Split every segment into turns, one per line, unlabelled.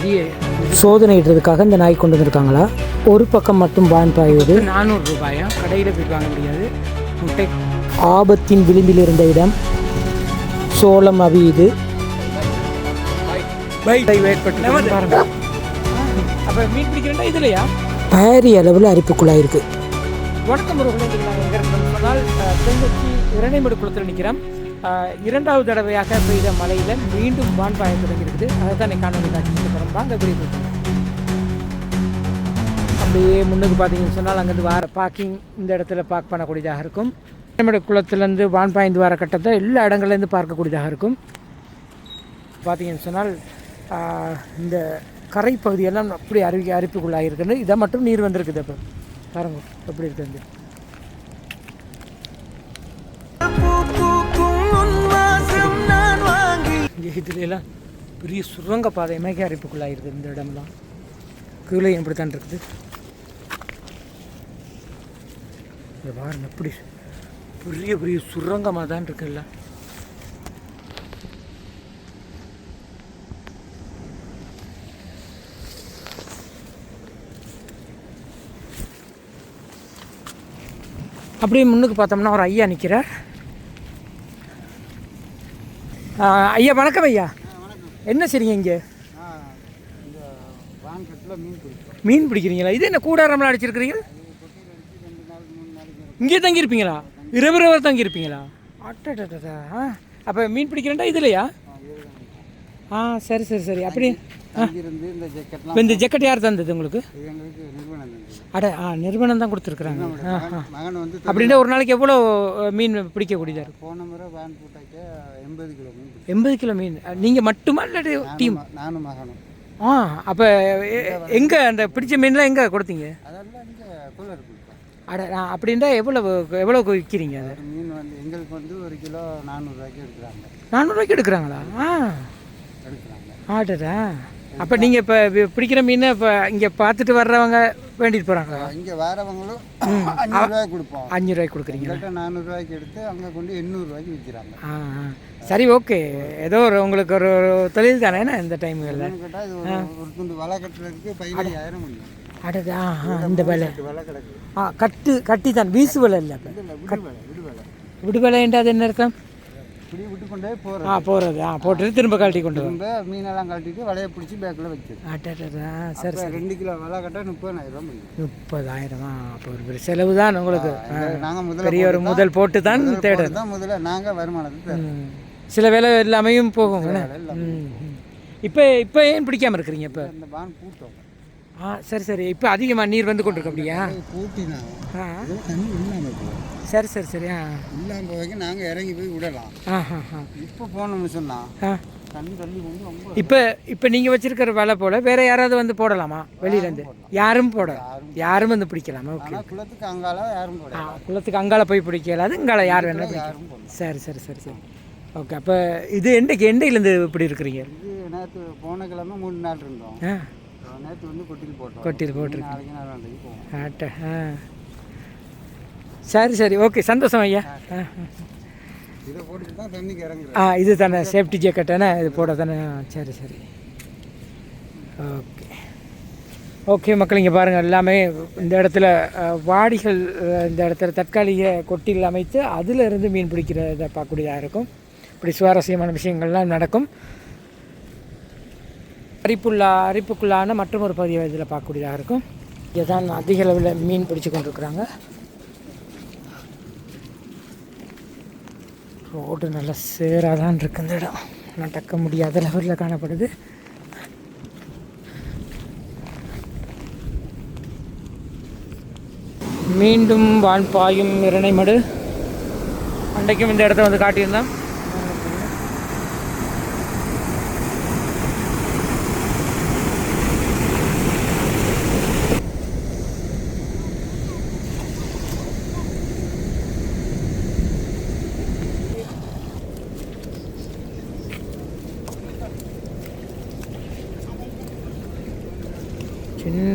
பெரிய
சோதனையிடுறதுக்காக இந்த நாய் கொண்டு வந்திருக்காங்களா? ஒரு பக்கம் மட்டும் வான் பாய்வது.
400 ரூபாயா? கடையில் போய் வாங்க முடியாது. முட்டை
ஆபத்தின் விளிம்பில் இருந்த இடம். சோளம் அவியுது.
பாருங்க. அப்போ மீன் பிடிக்கிறேன்டா இதுலையா
பாரிய அளவில் அரிப்புக்குள்ளாயிருக்கு.
வணக்கம் சொன்னால் தென்கட்சி இரணைமடு குளத்தில் நிற்கிறோம். இரண்டாவது தடவையாக பெய்த மழையில் மீண்டும் வான் பாய தொடங்கியிருக்குது. அதை தான் காணொலி காட்சி போகிறோம். வாங்க குறிப்பு அப்படியே முன்னுக்கு பார்த்தீங்கன்னு சொன்னால் அங்கேருந்து வார பார்க்கிங் இந்த இடத்துல பார்க் பண்ணக்கூடியதாக இருக்கும். இரணைமடு குளத்துலேருந்து வான் பாய்ந்து வர கட்டத்தை எல்லா இடங்கள்லேருந்து பார்க்கக்கூடியதாக இருக்கும். பார்த்தீங்கன்னு சொன்னால் இந்த கரை பகுதியெல்லாம் அப்படி அரிப்புக்குள்ளாக இருக்குது. இதை மட்டும் நீர் வந்திருக்குது. அப்போ பாருங்க எப்படி இருக்குது. இதுலாம் பெரிய சுரங்க பாதை மேக அரிப்புக்குள்ளாக இருக்குது. இந்த இடம்லாம் கீழே எப்படித்தான் இருக்குது. இந்த பாருங்க எப்படி பெரிய பெரிய சுரங்கமாக தான் இருக்குல்ல. அப்படியே முன்னுக்கு பார்த்தோம்னா ஒரு ஐயா நிற்கிறார். ஐயா வணக்கம். ஐயா என்ன சரிங்க இங்கே மீன் பிடிக்கிறீங்களா? இது என்ன கூடாரம்லாம் அடிச்சிருக்கிறீங்க? இங்கே தங்கியிருப்பீங்களா? இரவு தங்கியிருப்பீங்களா? அட்டா. அப்போ மீன் பிடிக்கிறேன்டா இதுலையா? சரி சரி சரி. அப்படி இந்த ஜக்கெட் யார் தந்தது உங்களுக்கு? நிறுவனம் தான் கொடுத்துருக்குறாங்க. அப்படின்னா ஒரு நாளைக்கு எவ்வளோ மீன் பிடிக்கக்கூடியதாக இருக்கும்?
போன முறை வேன் போட்டாக்க 80 கிலோ மீன்.
80 கிலோ மீன் நீங்கள் மட்டுமா இல்லை டீம்?
நானும் மகனும்.
அப்போ எங்கே அந்த பிடிச்ச மீன்லாம் எங்கே கொடுத்தீங்க?
அதெல்லாம் இங்கே கூலர்
அப்படின்னா எவ்வளோ விற்கிறீங்க? அதை
மீன் வந்து எங்களுக்கு வந்து 1 கிலோ 400 ரூபாய்க்கு எடுக்கிறாங்க.
400 ரூபாய்க்கு எடுக்கிறாங்களா?
எடுக்கிறாங்க.
ஆட்டா. அப்போ நீங்கள் இப்போ பிடிக்கிற மீனை இப்போ இங்கே பார்த்துட்டு வர்றவங்க வேண்டிட்டு போகிறாங்களா?
இங்கே வரவங்களும் 500 ரூபாய்க்கு கொடுப்போம்.
500 ரூபாய்க்கு கொடுக்குறீங்க.
400 ரூபாய்க்கு எடுத்து அங்கே கொண்டு 800 ரூபாய்க்கு விற்கிறாங்க.
சரி ஓகே. ஏதோ உங்களுக்கு ஒரு தொழில் தானே இந்த டைமில்
கேட்டால் இது ஒரு துண்டு வலை கட்டுறதுக்கு 15,000 முடியும்.
அடடா. இந்த வேலை
வலை கிடக்கு.
கட்டி தான் வீசு வேலை இல்லை. விடுவேலைன்ட்டு அது என்ன அர்த்தம்?
இப்படி விட்டு கொண்டே போகிறது.
போட்டு திரும்ப கழட்டி கொண்டு
திரும்ப மீனெல்லாம் கழட்டிட்டு வலையை பிடிச்சி பேக்கில் வச்சு.
அட்டா. சரி சரி.
2 கிலோ வலை கட்ட 30,000 முடியும்.
30,000. அப்போ ஒரு பெரிய செலவு தான் உங்களுக்கு.
நாங்கள்
பெரிய ஒரு முதல் போட்டு தான் தேடுறது
தான் முதல்ல நாங்கள் வருமானத்தை
சில வேலை எல்லாமையும் போகும். இப்போ ஏன் பிடிக்காமல் இருக்கிறீங்க? இப்போ
இந்த பான் பூட்டோம்.
சரி சரி. இப்போ அதிகமாக நீர் வந்து கொண்டிருக்கு அப்படியா?
பூட்டினா தண்ணி இல்லாமல் போகும்.
சரி சரி சரி.
இல்லாமல் போய்க்கு நாங்கள் இறங்கி போய் விடலாம். இப்போ போனோம்னு சொன்னால் தண்ணி வந்து
இப்போ நீங்கள் வச்சிருக்கிற வேலை போல் வேறு யாராவது வந்து போடலாமா? வெளியிலேருந்து யாரும் வந்து பிடிக்கலாமா? ஓகே.
குளத்துக்கு அங்கால யாரும் போடலாம்.
குளத்துக்கு அங்கால போய் பிடிக்கலாது, இங்கால யார் வேணாலும்
யாரும் போடலாம்.
சரி சரி சரி சரி. ஓகே. அப்போ இது எண்டையிலேருந்து இப்படி இருக்கிறீங்க?
இது நேற்று போன கிழமை 3 நாள் இருந்தோம். நேற்று வந்து கொட்டில் போட்டிருக்கு. நாளைக்கு நாளைக்கு போவோம்.
ஆட்டா. சரி சரி. ஓகே சந்தோஷம் ஐயா.
இதை போட்டுட்டு தான் தண்ணிக்கு இறங்குறேன்.
இது தானே சேஃப்டி ஜாக்கெட்டானே இது போட தானே? சரி சரி. ஓகே மக்கள் இங்கே பாருங்கள். எல்லாமே இந்த இடத்துல வாடிகள் இந்த இடத்துல தற்காலிக கொட்டில் அமைத்து அதில் இருந்து மீன் பிடிக்கிறத பார்க்கக்கூடியதாக இருக்கும். இப்படி சுவாரஸ்யமான விஷயங்கள்லாம் நடக்கும். அரிப்புக்குள்ளான மற்றும் ஒரு பகுதியை இதில் பார்க்கக்கூடியதாக இருக்கும். இதுதான் அதிக அளவில் மீன் பிடிச்சு கொண்டிருக்கிறாங்க. ரோடு நல்ல சேராக தான் இருக்குது. இந்த இடம் நடக்க முடியாத லெவலில் காணப்படுது. மீண்டும் வான் பாயும் இரணைமடு. அன்றைக்கும் இந்த இடத்த வந்து காட்டியிருந்தான்.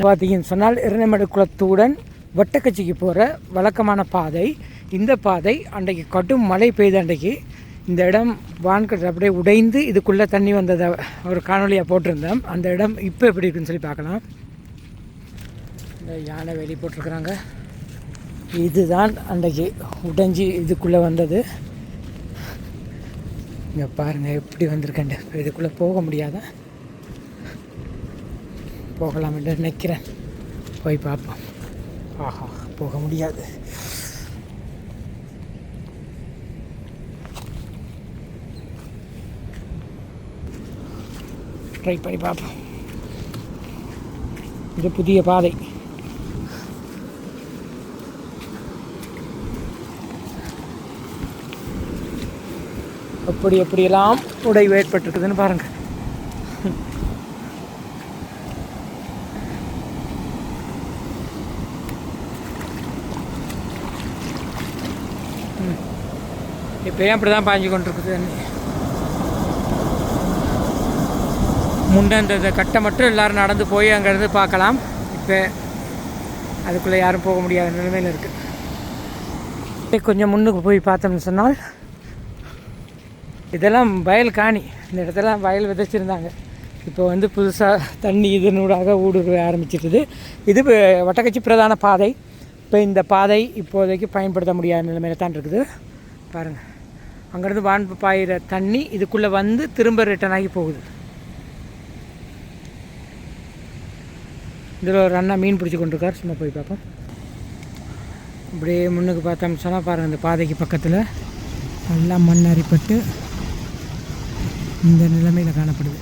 பார்த்தீங்கன்னு சொன்னால் இரணைமடு குளத்துடன் வட்டக்கச்சிக்கு போகிற வழக்கமான பாதை. இந்த பாதை அன்றைக்கு கடும் மழை பெய்த அன்றைக்கு இந்த இடம் வான்கட்டு அப்படியே உடைந்து இதுக்குள்ளே தண்ணி வந்ததை ஒரு காணொலியாக போட்டிருந்தோம். அந்த இடம் இப்போ எப்படி இருக்குன்னு சொல்லி பார்க்கலாம். இந்த யானை வெளியே போட்டிருக்குறாங்க. இதுதான் அன்றைக்கு உடைஞ்சி இதுக்குள்ளே வந்தது. இங்கே பாருங்கள் எப்படி வந்திருக்கேன். இதுக்குள்ளே போக முடியாத, போகலாம் என்று நினைக்கிறேன். போய் பார்ப்போம். ஆஹா, போக முடியாது. ட்ரை பண்ணி பார்ப்போம். இது புதிய பாதை. எப்படியெல்லாம் உடைவு ஏற்பட்டிருக்குதுன்னு பாருங்கள். இப்போயும் அப்படி தான் பாஞ்சு கொண்டிருக்குது. முன்னே இந்த கட்டை மட்டும் எல்லோரும் நடந்து போய் அங்கேருந்து பார்க்கலாம். இப்போ அதுக்குள்ளே யாரும் போக முடியாத நிலைமையில் இருக்குது. கொஞ்சம் முன்னுக்கு போய் பார்த்தோம்னு சொன்னால் இதெல்லாம் வயல் காணி. இந்த இடத்துல வயல் விதைச்சிருந்தாங்க. இப்போ வந்து புதுசாக தண்ணி இதனூடாக ஊடுருவ ஆரம்பிச்சிட்டுது. இது வட்டக்கச்சி பிரதான பாதை. இப்போ இந்த பாதை இப்போதைக்கு பயன்படுத்த முடியாத நிலைமையில் தான் இருக்குது. பாருங்கள், அங்கேருந்து வான் பாயிற தண்ணி இதுக்குள்ளே வந்து திரும்ப ரிட்டர்ன் ஆகி போகுது. இதில் ஒரு அண்ணா மீன் பிடிச்சி கொண்டிருக்கார். சும்மா போய் பார்ப்போம். இப்படியே முன்னுக்கு பார்த்தோம்னு சொன்னால் பாருங்கள், இந்த பாதைக்கு பக்கத்தில் எல்லாம் மண் அரிப்பட்டு இந்த நிலைமையில் காணப்படுது.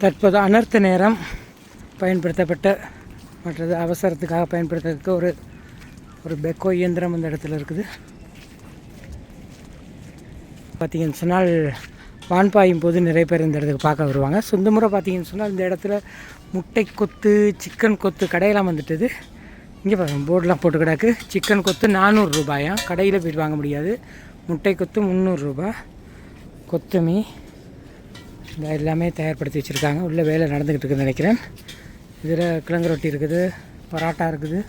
தற்போது அனர்த்த நேரம் பயன்படுத்தப்பட்ட மற்றது அவசரத்துக்காக பயன்படுத்துறதுக்கு ஒரு பெக்கோ இயந்திரம் அந்த இடத்துல இருக்குது. பார்த்திங்கன்னு சொன்னால் வான் பாயும் போது நிறைய பேர் இந்த இடத்துக்கு பார்க்க வருவாங்க. சொந்த முறை பார்த்திங்கன்னு சொன்னால் இந்த இடத்துல முட்டை கொத்து, சிக்கன் கொத்து கடையெல்லாம் வந்துட்டுது. இங்கே பாருங்கள், போர்டெலாம் போட்டு கிடக்கு. சிக்கன் கொத்து 400 ரூபாயாம். கடையில் போய்ட்டு வாங்க முடியாது. முட்டை கொத்து 300 ரூபா. கொத்துமீ இந்த எல்லாமே தயார்படுத்தி வச்சுருக்காங்க. உள்ளே வேலை நடந்துக்கிட்டு இருக்குதுன்னு நினைக்கிறேன். இதில் கிழங்கு ரொட்டி இருக்குது, பரோட்டா இருக்குது,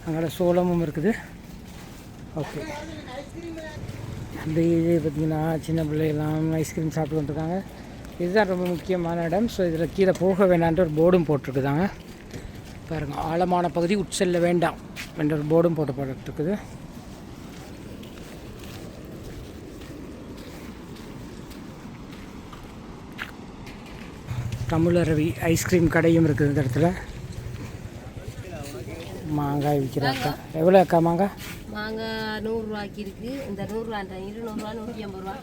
அங்கே சோளமும் இருக்குது. ஓகே, அப்படி இது பார்த்திங்கன்னா சின்ன பிள்ளைகள்லாம் ஐஸ்கிரீம் சாப்பிட்டு வந்துருக்காங்க. இதுதான் ரொம்ப முக்கியமான இடம். ஸோ இதில் கீழே போக வேண்டான்ற ஒரு போர்டும் போட்டிருக்குதாங்க. பாருங்கள், ஆழமான பகுதி உட்செல்ல வேண்டாம் என்ற ஒரு போர்டும் போட்டுருக்குது. தமிழருவி ஐஸ்கிரீம் கடையும் இருக்குது இந்த இடத்துல. மாங்காய் விற்கிறாக்கா. எவ்வளோ அக்கா மாங்காய்?
மாங்காய் 100 ரூபாய்க்கு இருக்குது. இந்த 100 ரூபா, 200 ரூபா, 150 ரூபா.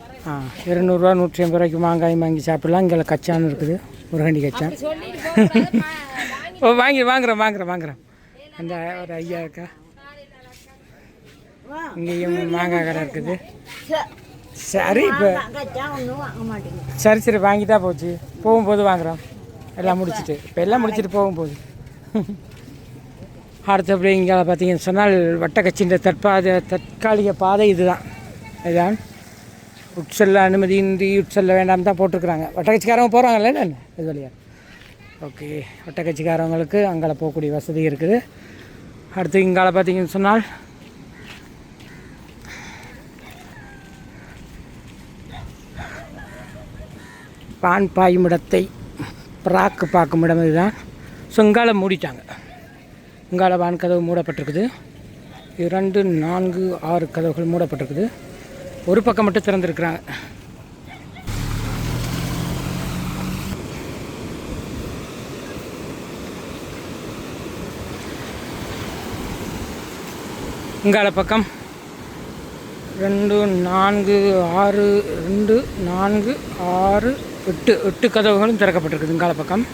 200 ரூபா 150 ரூபாய்க்கு மாங்காய் வாங்கி சாப்பிடலாம். இங்கே கச்சான் இருக்குது, முருகண்டி கச்சான். ஓ, வாங்குறேன். அந்த ஒரு ஐயா இருக்கா. இங்கேயும் மாங்காய் கடை இருக்குது. சரி, இப்போ சரி வாங்கிட்டா போச்சு. போகும்போது வாங்குகிறோம். எல்லாம் முடிச்சுட்டு, இப்போ எல்லாம் முடிச்சுட்டு போகும்போது. அடுத்தபடி இங்கே பார்த்தீங்கன்னு சொன்னால் வட்டக்கச்சின்ற தற்காலிக பாதை இதுதான். உட்செல்ல அனுமதியின்றி உட்செல்ல வேண்டாம் தான் போட்டிருக்குறாங்க. வட்டக்கச்சிக்காரவங்க போகிறாங்கல்ல என்ன இது வழியாக. ஓகே, வட்டக்கச்சிக்காரவங்களுக்கு அங்கே போகக்கூடிய வசதி இருக்குது. அடுத்து இங்கே பார்த்தீங்கன்னு சொன்னால் பான் பாயும் இடத்தை பிராக்கு பார்க்கும் இடம் இதுதான். ஸோ இங்கால மூடிட்டாங்க. இங்கால வான் கதவு மூடப்பட்டிருக்குது. 2, 4, 6 கதவுகள் மூடப்பட்டிருக்குது. ஒரு பக்கம் மட்டும் திறந்துருக்குறாங்க. இங்கால பக்கம் 2, 4, 6, 2, 4, 6, 8 கதவுகளும் திறக்கப்பட்டிருக்குது இங்கால பக்கம்.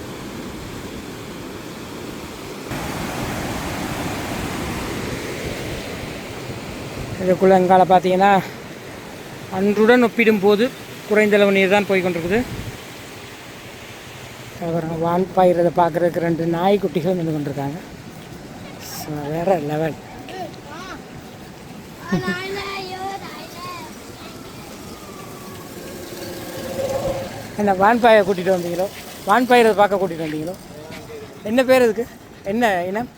இதுக்குள்ளே இங்கால பார்த்தீங்கன்னா அன்றுடன் ஒப்பிடும்போது குறைந்தளவு நீர் தான் போய் கொண்டிருக்குது. அப்புறம் வான் பாயிறதை பார்க்குறதுக்கு 2 நாய்க்குட்டிகள் நின்று கொண்டிருக்காங்க. வேறு லெவல். என்ன வான்பாயை கூட்டிகிட்டு வந்தீங்களோ? வான்பாயிறதை பார்க்க கூட்டிகிட்டு வந்தீங்களோ? என்ன பேர் இதுக்கு? என்ன இனம்?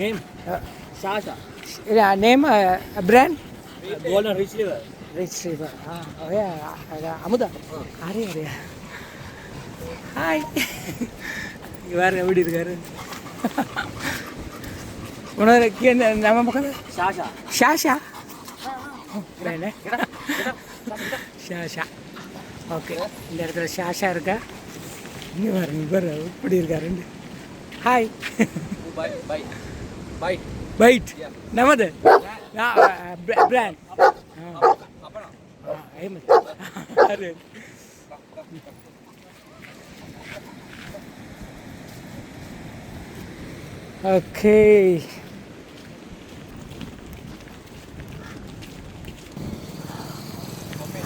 Name Sasha. Name brand retriever Amudha அரே அரே ஹாய் வேறு எப்படி இருக்காரு உனக்கு நம்ம பக்கம் ஷாஷா ஷாஷா ஓகே இந்த இடத்துல ஷாஷா இருக்கா இங்கே பாரு இப்படி இருக்காருண்டு ஹாய் பைட் நமது பிராண்ட் ஓகே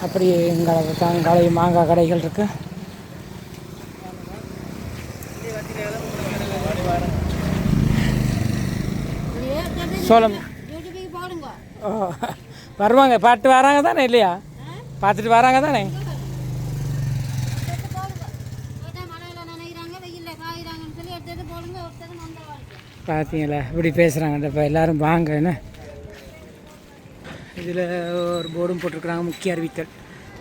அப்படி எங்களை தங்காலை மாங்காய் கடைகள் இருக்கு. சோளம் வருவாங்க பாட்டு வராங்க தானே இல்லையா பார்த்துட்டு வராங்க தானே பார்த்தீங்களா இப்படி பேசுகிறாங்க இப்போ எல்லோரும் வாங்க என்ன இதில் ஒரு போர்டும் போட்டிருக்கிறாங்க. முக்கிய அறிவித்தல்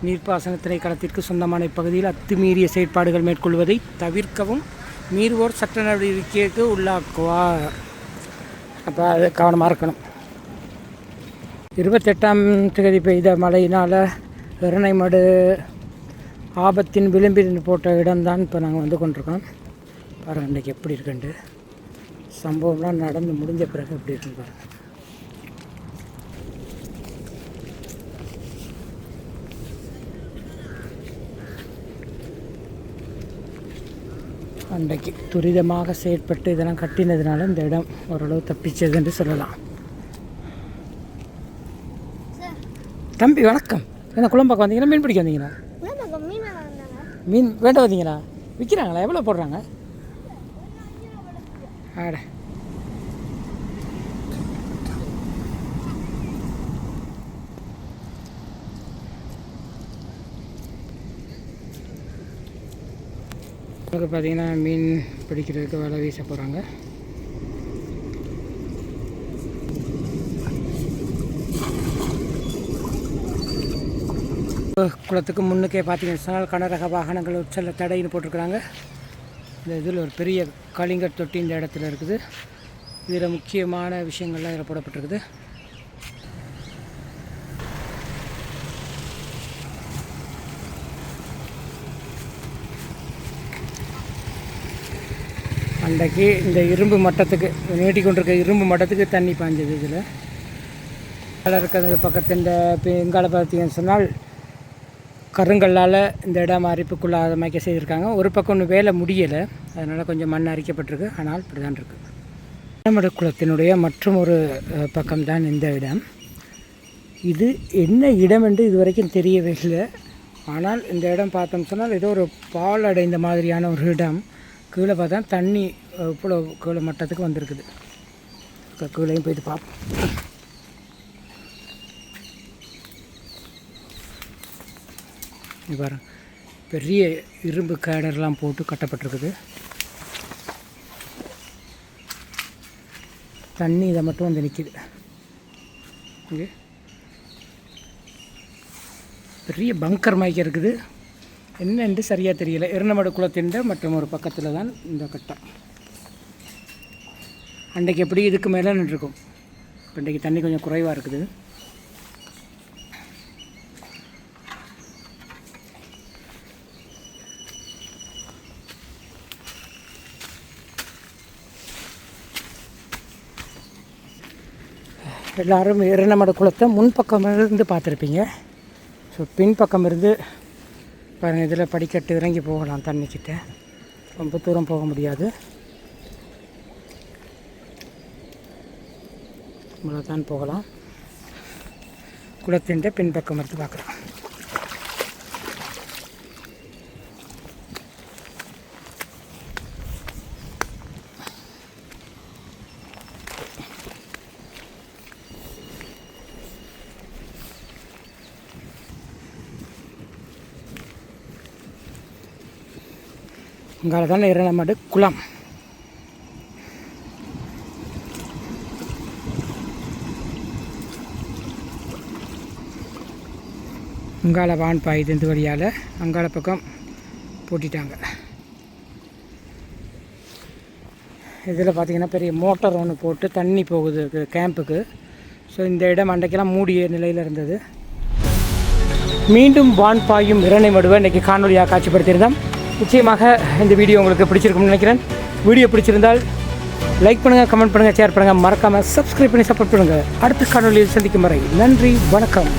நீர்ப்பாசன திணைக்களத்திற்கு சொந்தமான இப்பகுதியில் அத்துமீறிய செயற்பாடுகள் மேற்கொள்வதை தவிர்க்கவும் மீறுவோர் சட்ட நடவடிக்கைக்கு உள்ளாக்குவார். அப்போ அது கவனமாக இருக்கணும். 28ஆம் தேதி பெய்த மழையினால் இரணைமடு ஆபத்தின் விளிம்பில் போட்ட இடம்தான் இப்போ நாங்கள் வந்து கொண்டிருக்கோம். பாருங்கள் இன்றைக்கி எப்படி இருக்குண்டு சம்பவம்லாம் நடந்து முடிஞ்ச பிறகு எப்படி இருக்குன்னு பாருங்கள். அன்றைக்கு துரிதமாக செயற்பட்டு இதெல்லாம் கட்டினதுனால இந்த இடம் ஓரளவு தப்பிச்சது என்று சொல்லலாம். தம்பி வணக்கம். என்ன குழம்பாக்க வந்தீங்களா மீன் பிடிக்க வந்தீங்களா? மீன் வேண்ட வந்தீங்களா? விற்கிறாங்களா? எவ்வளோ போடுறாங்க? ஆட இப்போ பார்த்தீங்கன்னா மீன் பிடிக்கிறதுக்கு வலை வீச போகிறாங்க. குளத்துக்கு முன்னுக்கே பார்த்தீங்கன்னு சொன்னால் கனரக வாகனங்கள் உச்சல தடைன்னு போட்டிருக்கிறாங்க. இந்த இதில் ஒரு பெரிய கலிங்கர் தொட்டி இந்த இடத்துல இருக்குது. இதில் முக்கியமான விஷயங்கள்லாம் இதில் போடப்பட்டிருக்குது. அன்றைக்கு இந்த இரும்பு மட்டத்துக்கு நீட்டிக்கொண்டிருக்க இரும்பு மட்டத்துக்கு தண்ணி பாய்ஞ்சது. இதில் மேலே இருக்கிற பக்கத்து இந்த பெங்கால பார்த்தீங்கன்னு சொன்னால் கருங்கல்லால் இந்த இடம் அரிப்புக்குள்ளே அமைக்க செய்திருக்காங்க. ஒரு பக்கம் ஒன்று வேலை முடியலை, அதனால் கொஞ்சம் மண் அரிக்கப்பட்டிருக்கு. ஆனால் இப்படி தான் இருக்குது. இரணைமடு குளத்தினுடைய மற்றும் ஒரு பக்கம்தான் இந்த இடம். இது என்ன இடம் என்று இதுவரைக்கும் தெரியவே இல்லை. ஆனால் இந்த இடம் பார்த்தோம் சொன்னால் ஏதோ ஒரு பால் அடைந்த மாதிரியான ஒரு இடம். கீழே பார்த்தா தண்ணி இவ்வளோ கீழே மட்டத்துக்கு வந்திருக்குது. கீழையும் போய்ட்டு பார்ப்போம். பாருங்க பெரிய இரும்பு கேடர்லாம் போட்டு கட்டப்பட்டிருக்குது. தண்ணி இதை மட்டும் வந்து நிற்கிது. இங்கே பெரிய பங்கர் மாதிரி இருக்குது. என்னென்று சரியாக தெரியல. இரணைமடு குளத்தின் மற்றும் ஒரு பக்கத்தில் தான் இந்த கட்டம். அன்றைக்கு எப்படி இதுக்கு மேலே நின்றுருக்கும். இப்போ இன்றைக்கு தண்ணி கொஞ்சம் குறைவாக இருக்குது. எல்லோரும் இரணைமடு குளத்தை முன்பக்கம் இருந்து பார்த்துருப்பீங்க. ஸோ பின்பக்கம் இருந்து பாருங்கள், இதில் படிக்கட்டு இறங்கி போகலாம். தண்ணிக்கிட்ட ரொம்ப தூரம் போக முடியாது. இவ்வளோ தான் போகலாம். குளத்தின் பின்பக்கம் எடுத்து பார்க்குறோம். இங்கே தான் இரணைமடு குளம். அங்கால வான் பாயுது இந்த வழியால், அங்கால பக்கம் பூட்டிட்டாங்க. இதில் பார்த்திங்கன்னா பெரிய மோட்டார் ஒன்று போட்டு தண்ணி போகுது கேம்புக்கு. ஸோ இந்த இடம் அன்றைக்கெல்லாம் மூடிய நிலையில் இருந்தது. மீண்டும் வான் பாயும் இரணை மடுவை இன்றைக்கி காணொலியாக காட்சிப்படுத்தியிருந்தோம். நிச்சயமாக இந்த வீடியோ உங்களுக்கு பிடிச்சிருக்கும்னு நினைக்கிறேன். வீடியோ பிடிச்சிருந்தால் லைக் பண்ணுங்கள், கமெண்ட் பண்ணுங்கள், ஷேர் பண்ணுங்கள், மறக்காமல் சப்ஸ்கிரைப் பண்ணி சப்போர்ட் பண்ணுங்கள். அடுத்த காணொலியில் சந்திக்கும் வரை நன்றி, வணக்கம்.